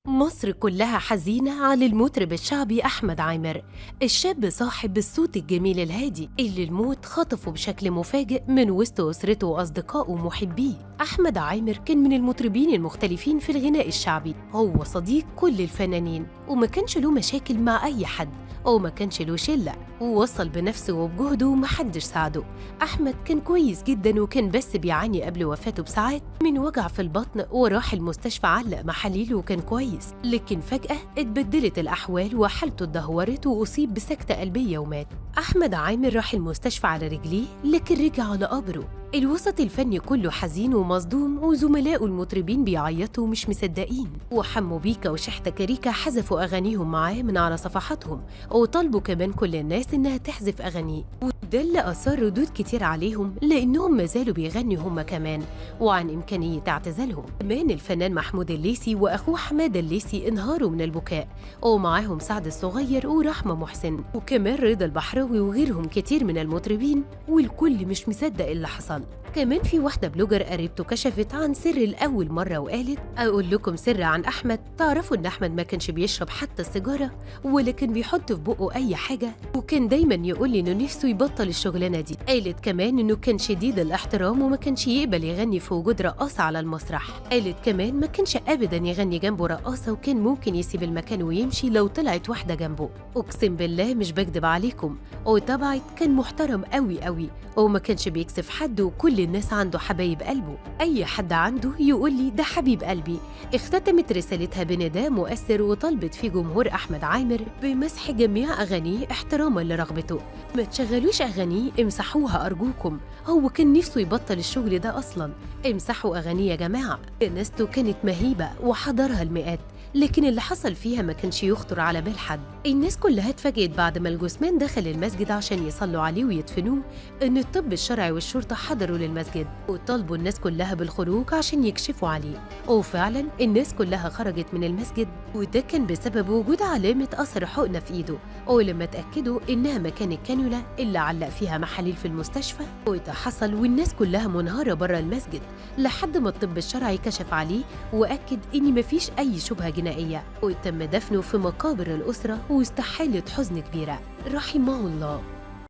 مصر كلها حزينة على المطرب الشعبي أحمد عامر، الشاب صاحب الصوت الجميل الهادي اللي الموت خطفه بشكل مفاجئ من وسط أسرته وأصدقائه ومحبيه. أحمد عامر كان من المطربين المختلفين في الغناء الشعبي، هو صديق كل الفنانين وما كانش له مشاكل مع أي حد وما كانش له شلة، ووصل بنفسه وبجهده ومحدش ساعده. أحمد كان كويس جدا وكان بس بيعاني قبل وفاته بساعات من وجع في البطن وراح المستشفى علق محاليل وكان كويس، لكن فجأة اتبدلت الأحوال وحالته اتدهورت وأصيب بسكتة قلبية ومات. أحمد عامر راح المستشفى على رجليه لكن رجع على قبره. الوسط الفني كله حزين ومصدوم وزملائه المطربين بيعيطوا ومش مصدقين، وحمو بيكا وشحتة كاريكا حذفوا أغانيهم معاه من على صفحاتهم وطالبوا كمان كل الناس إنها تحذف أغانيه، وده اللي أثار ردود كتير عليهم لأنهم ما زالوا بيغنوا هم كمان وعن إمكانية اعتزالهم. كمان الفنان محمود الليثي وأخوه حمادة الليثي انهاروا من البكاء، ومعاهم سعد الصغير ورحمة محسن وكمان رضا البحراوي وغيرهم كتير من المطربين، والكل مش مصدق اللي حصل. كمان في واحدة بلوجر قريبته كشفت عن سر لأول مرة وقالت: أقول لكم سر عن أحمد، تعرفوا إن أحمد ما كانش بيشرب حتى السيجارة ولا كان بيحط في بقه أي حاجة، وكان دايما يقول لي إنه نفسه يبطل الشغلانة دي. قالت كمان إنه كان شديد الاحترام وما كانش يقبل يغني في وجود رقاصة على المسرح. قالت كمان ما كانش أبدا يغني جنبه رقاصة وكان ممكن يسيب المكان ويمشي لو طلعت واحدة جنبه. أقسم بالله مش بكدب عليكم، وطبعا كان محترم قوي قوي وما كانش بيكسف حد وكل الناس عنده حبايب قلبه، أي حد عنده يقول لي ده حبيب قلبي. اختتمت رسالتها بنداء مؤثر وطلبت فيه جمهور أحمد عامر بمسح جميع أغانيه احتراما لرغبته. ما تشغلوش أغانيه، امسحوها أرجوكم، هو كان نفسه يبطل الشغل ده أصلا. امسحوا أغانيه يا جماعة. جنازته كانت مهيبة وحضرها المئات، لكن اللي حصل فيها ما كانش يخطر على بال حد. الناس كلها اتفاجئت بعد ما الجثمان دخل المسجد عشان يصلوا عليه ويدفنوه ان الطب الشرعي والشرطة حضروا للمسجد وطالبوا الناس كلها بالخروج عشان يكشفوا عليه، وفعلا الناس كلها خرجت من المسجد، وده كان بسبب وجود علامة أثر حقنة في ايده، ولما اتأكدوا انها مكان الكانيولا اللي علق فيها محاليل في المستشفى. وده حصل والناس كلها منهارة بره المسجد لحد ما الطب الشرعي كشف عليه وأكد ان مفيش اي شبهة جنائية، وتم دفنه في مقابر الأسرة وسط حالة حزن كبيرة. رحمه الله.